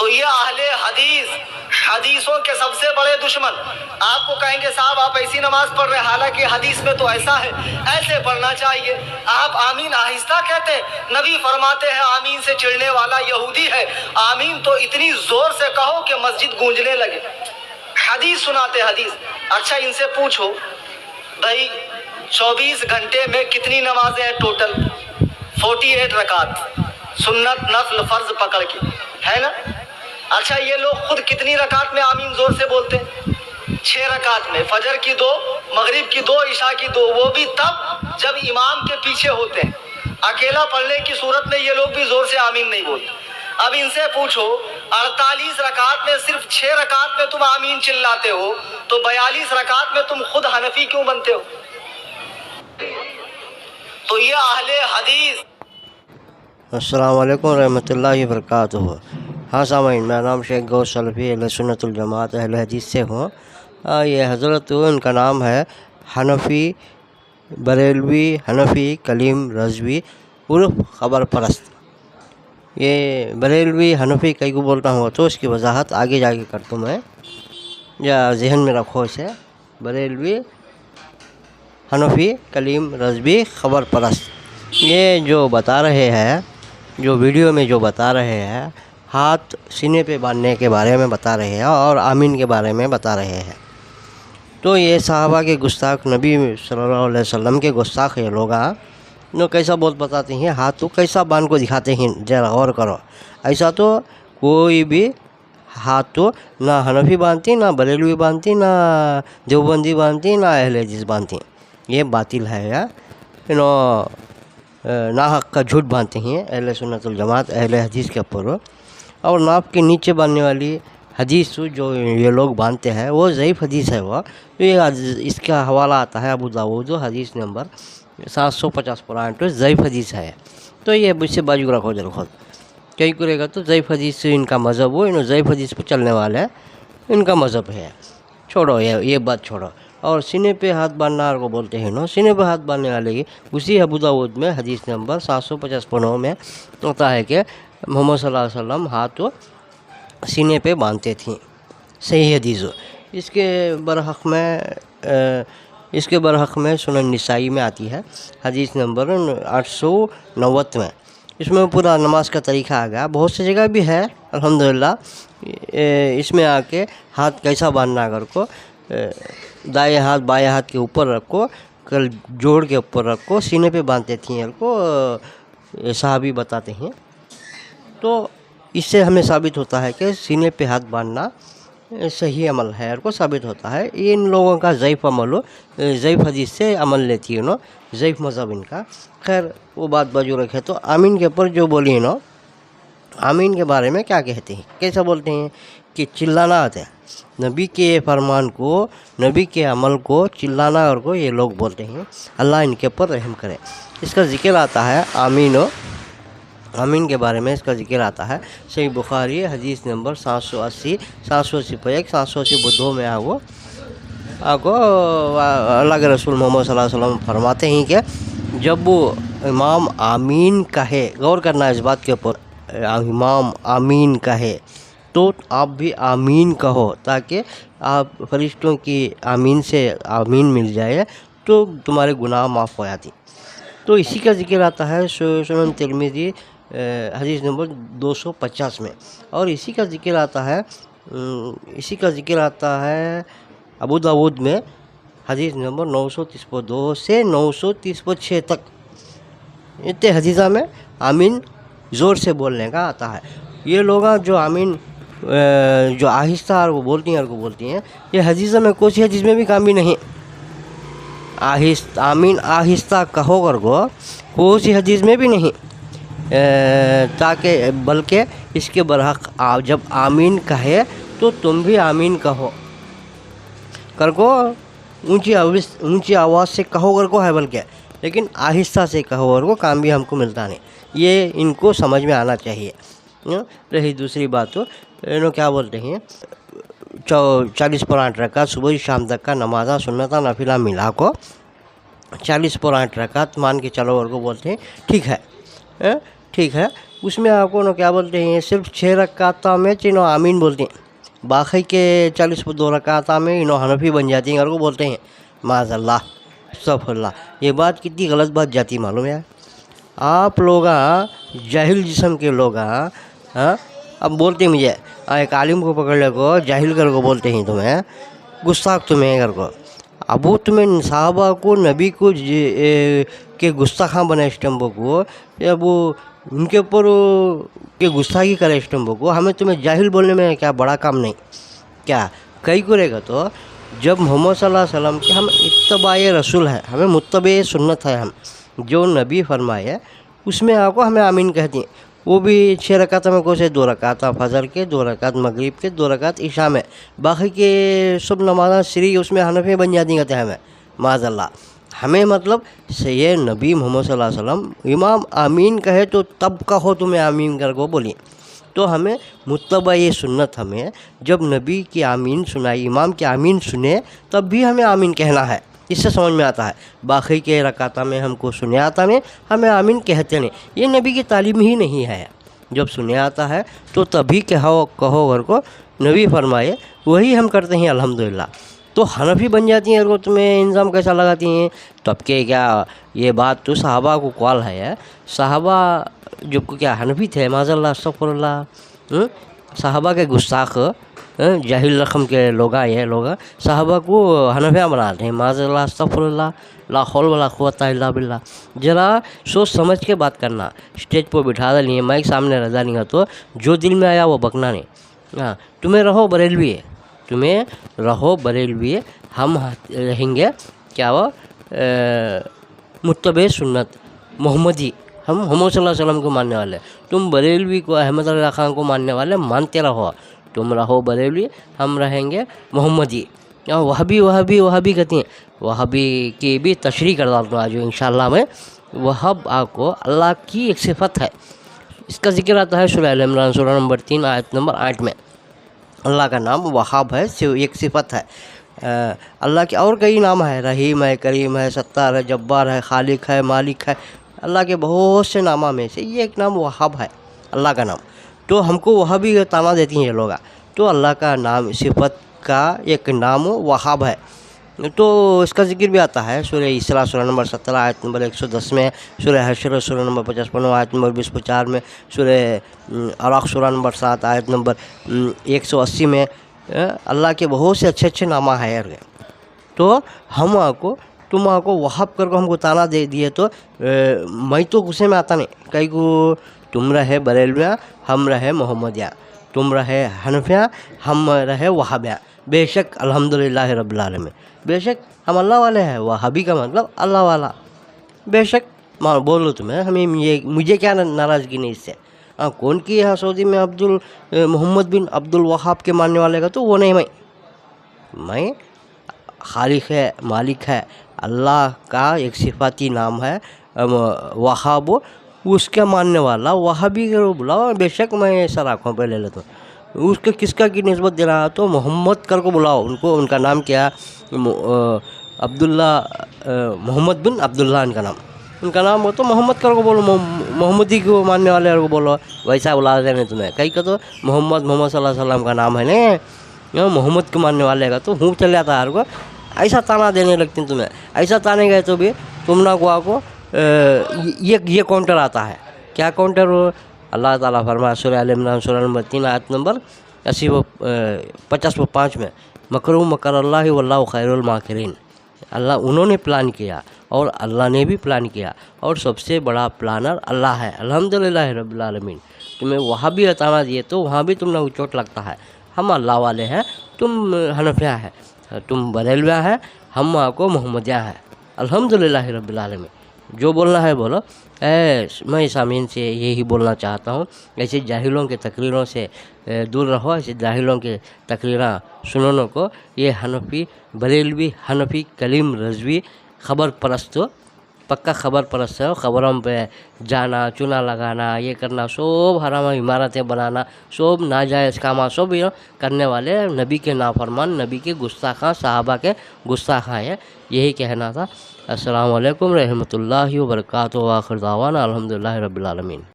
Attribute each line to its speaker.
Speaker 1: تو یہ اہل حدیث حدیثوں کے سب سے بڑے دشمن آپ کو کہیں گے صاحب آپ ایسی نماز پڑھ رہے ہیں، حالانکہ حدیث میں تو ایسا ہے، ایسے پڑھنا چاہیے۔ آپ آمین آہستہ کہتے ہیں، نبی فرماتے ہیں آمین سے چڑھنے والا یہودی ہے، آمین تو اتنی زور سے کہو کہ مسجد گونجنے لگے۔ حدیث سناتے حدیث۔ اچھا ان سے پوچھو بھائی 24 گھنٹے میں کتنی نمازیں ہیں ٹوٹل؟ 48 رکعت، سنت نفل فرض پکڑ کے، ہے نا؟ اچھا یہ لوگ خود کتنی رکعت میں آمین زور سے بولتے ہیں؟ 6 رکعت میں، فجر کی 2، مغرب کی 2، عشاء کی 2، وہ بھی تب جب امام کے پیچھے ہوتے ہیں۔ اکیلا پڑھنے کی صورت میں یہ لوگ بھی زور سے آمین نہیں بولتے۔ اب ان سے پوچھو 48 رکعت میں صرف 6 رکعت میں تم آمین چلاتے ہو، تو 42 رکعت میں تم خود حنفی کیوں بنتے ہو؟ تو یہ اہل حدیث۔
Speaker 2: السلام علیکم ورحمۃ اللہ وبرکاتہ۔ ہاں سامعین، میرا نام شیخ غوث سلفی اہل سنت الجماعت اہل حدیث سے ہوں۔ یہ حضرت ان کا نام ہے حنفی بریلوی حنفی کلیم رضوی عرف خبر پرست۔ یہ بریلوی حنفی کئی کو بولتا ہوں تو اس کی وضاحت آگے جا کے کرتا ہوں میں، یا ذہن میں رکھو اسے۔ بریلوی حنفی کلیم رضوی خبر پرست، یہ جو بتا رہے ہیں، جو ویڈیو میں جو بتا رہے ہیں، ہاتھ سینے پہ باندھنے کے بارے میں بتا رہے ہیں اور آمین کے بارے میں بتا رہے ہیں، تو یہ صحابہ کے گستاخ، نبی صلی اللہ علیہ وسلم کے گستاخ یہ لوگ جو کیسا بہت بتاتے ہیں، ہاتھ تو کیسا باندھ کو دکھاتے ہیں، ذرا غور کرو۔ ایسا تو کوئی بھی ہاتھ تو نہ حنفی باندھتی، نہ بریلوی باندھتی، نہ دیوبندی باندھتی، نہ اہل حدیث باندھتی۔ یہ باطل ہے، یا ناحق کا جھوٹ باندھتے ہیں اہل سنت الجماعت اہل حدیث کے اوپر۔ اور ناف کے نیچے باندھنے والی حدیث جو یہ لوگ باندھتے ہیں وہ ضعیف حدیث ہے۔ وہ اس کا حوالہ آتا ہے ابو داؤد حدیث نمبر 750 ضعیف حدیث ہے۔ تو یہ مجھ سے باجو رکھو ذرا خود، کہیں کرے گا تو ضعیف حدیث سے ان کا مذہب ہو، ضعیف حدیث پہ چلنے والے ان کا مذہب ہے، چھوڑو یہ بات چھوڑو۔ اور سینے پہ ہاتھ باندھنا کو بولتے ہیں سینے پہ ہاتھ باندھنے والے کی اسی ابو داؤد میں حدیث نمبر 750 میں ہوتا ہے کہ محمد صلی اللہ علیہ وسلم ہاتھ سینے پہ باندھتے تھیں، صحیح حدیث۔ اس کے برحق میں سنن نسائی میں آتی ہے حدیث نمبر 890 میں، اس میں پورا نماز کا طریقہ آ گیا۔ بہت سی جگہ بھی ہے الحمدللہ، اس میں آ کے ہاتھ کیسا باندھنا، اگر کو دائیں ہاتھ بائیں ہاتھ کے اوپر رکھو، کل جوڑ کے اوپر رکھو، سینے پہ باندھتے تھیں کو صحابی بتاتے ہیں۔ تو اس سے ہمیں ثابت ہوتا ہے کہ سینے پہ ہاتھ باندھنا صحیح عمل ہے، کو ثابت ہوتا ہے۔ یہ ان لوگوں کا ضعیف عمل ضعیف حدیث سے عمل لیتی ہے ضعیف مذہب ان کا۔ خیر وہ بات باجو رکھے، تو آمین کے اوپر جو بولی آمین کے بارے میں کیا کہتے ہیں، کیسا بولتے ہیں کہ چلانا آتا ہے نبی کے فرمان کو، نبی کے عمل کو چلانا، اور کو یہ لوگ بولتے ہیں اللہ ان کے اوپر رحم کرے۔ اس کا ذکر آتا ہے آمین کے بارے میں، اس کا ذکر آتا ہے صحیح بخاری حدیث نمبر 780 780 780 میں آپ کو اللہ کے رسول محمد صلی اللہ علیہ وسلم فرماتے ہیں کہ جب وہ امام آمین کہے، غور کرنا اس بات کے اوپر، امام آمین کہے تو آپ بھی آمین کہو، تاکہ آپ فرشتوں کی آمین سے آمین مل جائے تو تمہارے گناہ معاف ہو جاتی۔ تو اسی کا ذکر آتا ہے سنن ترمذی حدیث نمبر 250 میں، اور اسی کا ذکر آتا ہے ابو داؤد میں حدیث نمبر 932 سے 936 تک۔ اتنے حدیثہ میں آمین زور سے بولنے کا آتا ہے۔ یہ لوگ جو آمین جو آہستہ وہ بولتی ہیں یہ حدیثہ میں کوئی سی حدیث میں بھی کام بھی نہیں، آمین آہستہ کہو کر کو کوئی سی حدیث میں بھی نہیں، تاکہ بلکہ اس کے برحق آپ جب آمین کہے تو تم بھی آمین کہو کر کو، اونچی آواز سے کہو کر کو ہے، بلکہ لیکن آہستہ سے کہو کر کو کام بھی ہم کو ملتا نہیں۔ یہ ان کو سمجھ میں آنا چاہیے۔ رہی دوسری بات تو کیا بولتے ہیں 40 پر 8 رکعت صبح شام تک کا نمازہ سنتا نافلہ ملا کو 40 پر 8 رکعت مان کے چلو اور کو بولتے ہیں ٹھیک ہے، اس میں آپ کو نا کیا بولتے ہیں، صرف 6 رکعت میں چینو آمین بولتے ہیں، باقی کے 42 رکعت میں انہوں حنفی بن جاتی ہیں اور کو بولتے ہیں معاذ اللہ استغفر اللہ۔ یہ بات کتنی غلط بات جاتی معلوم ہے؟ آپ لوگ جاہل جسم کے لوگ اب بولتے ہیں مجھے ایک عالم کو پکڑ لے کو جاہل کر کو بولتے ہیں، تمہیں گستاخ تمہیں کر کو، اب وہ تمہیں صحابہ کو نبی کو کہ گستاخاں بنا اسٹمبو کو، اب وہ ان کے اوپر کہ گستاخی کرے اسٹمبو کو، ہمیں تمہیں جاہل بولنے میں کیا بڑا کام نہیں کیا؟ کئی کرے گا تو جب محمد صلی اللہ علیہ وسلم کے ہم اتباع رسول ہے، ہمیں متبع سنت ہے، ہم جو نبی فرمائے اس میں آپ کو ہمیں آمین کہتے ہیں، وہ بھی 6 رکعت میں کو سے 2 رکعت فجر کے، 2 رکعت مغرب کے، 2 رکعت عشاء میں، باقی کے سب نمازیں سری اس میں حنفی بن جاتی کہتے ہیں ہمیں معاذ اللہ۔ ہمیں مطلب یہ نبی محمد صلی اللہ علیہ وسلم امام آمین کہے تو تب کہو تمہیں آمین کر کو بولی، تو ہمیں متبع سنت، ہمیں جب نبی کی آمین سنائی، امام کی آمین سنے تب بھی ہمیں آمین کہنا ہے، اس سے سمجھ میں آتا ہے۔ باقی کے رکعت میں ہم کو سنے آتا نہیں، ہمیں آمین کہتے نہیں، یہ نبی کی تعلیم ہی نہیں ہے۔ جب سنے آتا ہے تو تبھی کہو گھر کو نبی فرمائے، وہی ہم کرتے ہیں الحمدللہ۔ تو حنفی بن جاتی ہیں اور وہ تمہیں انظام کیسا لگاتی ہیں؟ تب کہ کیا یہ بات تو صحابہ کو قول ہے، صحابہ جو کیا حنفی تھے معاذ اللہ استغفر اللہ، صحابہ کے گستاخ جاہل رقم کے لوگ، یہ لوگ صحابہ کو حنفیاں بناتے ہیں معاذ اللہ استغفر اللہ، لا حول ولا قوت الا باللہ۔ ذرا سوچ سمجھ کے بات کرنا، اسٹیج پہ بٹھا دیں مائک سامنے رضا نہیں تو جو دل میں آیا وہ بکنا نہیں۔ تمہیں رہو بریلوی، تمہیں رہو بریلوی، ہم رہیں گے کیا وہ متبع سنت محمدی، ہم محمد صلی اللہ علیہ وسلم کو ماننے والے، تم بریلوی کو احمد اللہ خان کو ماننے والے، مانتے رہو، تم رہو بریلوی، ہم رہیں گے محمدی۔ وہابی کہتی ہیں، وہابی کی بھی تشریح کر ڈالتا ہوں آج انشاءاللہ میں۔ وہاب آپ کو اللہ کی ایک صفت ہے، اس کا ذکر آتا ہے سورہ ال عمران سورہ نمبر 3 آیت نمبر 8 میں۔ اللہ کا نام وہاب ہے، ایک صفت ہے اللہ کی، اور کئی نام ہے، رحیم ہے، کریم ہے، ستار ہے، جبار ہے، خالق ہے، مالک ہے، اللہ کے بہت سے ناموں میں سے یہ ایک نام وہاب ہے اللہ کا نام۔ تو ہم کو وہابی تانا دیتی ہیں یہ لوگ، تو اللہ کا نام صفت کا ایک نام وہاب ہے، تو اس کا ذکر بھی آتا ہے سورہ اسراء سورہ نمبر 17 آیت نمبر 110 میں، سورہ حشر سورہ نمبر 55 آیت نمبر 24 میں، سورہ عراق سورہ نمبر 7 آیت نمبر 180 میں۔ اللہ کے بہت سے اچھے نامہ ہے، تو ہم کو تم کو وہاب کر کو ہم کو تانا دے دیے تو میں تو غصے میں آتا نہیں، کئی کو تم رہے بریلویاں ہم رہے محمدیاں، تم رہے حنفیاں ہم رہے وہابیاں، بے شک الحمدللہ رب العالمین، بے شک ہم اللہ والے ہیں، وہابی کا مطلب اللہ والا، بے شک بولو تمہیں، ہمیں مجھے کیا ناراضگی نہیں اس سے۔ کون کی یہاں سعودی میں محمد بن عبد الوہاب کے ماننے والے کا، تو وہ نہیں، میں خالق ہے، مالک ہے، اللہ کا ایک صفاتی نام ہے وہاب، اس کے ماننے والا وہابی کو بلاؤ، بے شک میں سر آنکھوں پہ لے لیتا ہوں۔ اس کے کس کا کی نسبت دے رہا تو محمد کر کو بلاؤ ان کو، ان کا نام کیا عبداللہ، محمد بن عبداللہ ان کا نام ہو تو محمد کر کو بولو، محمدی کو ماننے والے کو بولو، ویسا بلا دینے تمہیں، کئی کا تو محمد صلی اللہ علیہ وسلم کا نام ہے نہیں، محمد کو ماننے والے کا تو ہوں چل جاتا ہے ہر کو، ایسا تانا دینے لگتے ہیں تمہیں، ایسا تانے گئے تو بھی تم نہ کو یہ کاؤنٹر آتا ہے، کیا کاؤنٹر ہو؟ اللہ تعالیٰ فرمایا سورہ ال عمران سورہ نمبر 3 آیت نمبر 55 میں، مکروا مکر اللہ واللہ خیر الماکرین، اللہ انہوں نے پلان کیا اور اللہ نے بھی پلان کیا، اور سب سے بڑا پلانر اللہ ہے، الحمدللہ رب العالمین۔ تمہیں وہاں بھی اتانا دیے تو وہاں بھی تم نے چوٹ لگتا ہے، ہم اللہ والے ہیں، تم حنفیہ ہیں، تم بریلویہ ہیں، ہم کو محمدیہ ہیں، الحمدللہ رب العالمین۔ جو بولنا ہے بولو، میں سامعین سے یہی بولنا چاہتا ہوں، ایسے جاہلوں کے تقریروں سے دور رہو، ایسے جاہلوں کے تقریراں سننے کو، یہ حنفی بریلوی حنفی کلیم رضوی خبر پرست، پکا خبر پرست ہے، خبروں پہ جانا، چونا لگانا، یہ کرنا، سب حرام عمارتیں بنانا، سب ناجائز کام سب کرنے والے نبی کے نافرمان، نبی کے گستاخاں، صحابہ کے گستاخاں ہیں، یہی کہنا تھا۔ السلام علیکم رحمۃ اللہ وبرکاتہ، وآخر دعوانا الحمدللہ رب العالمین۔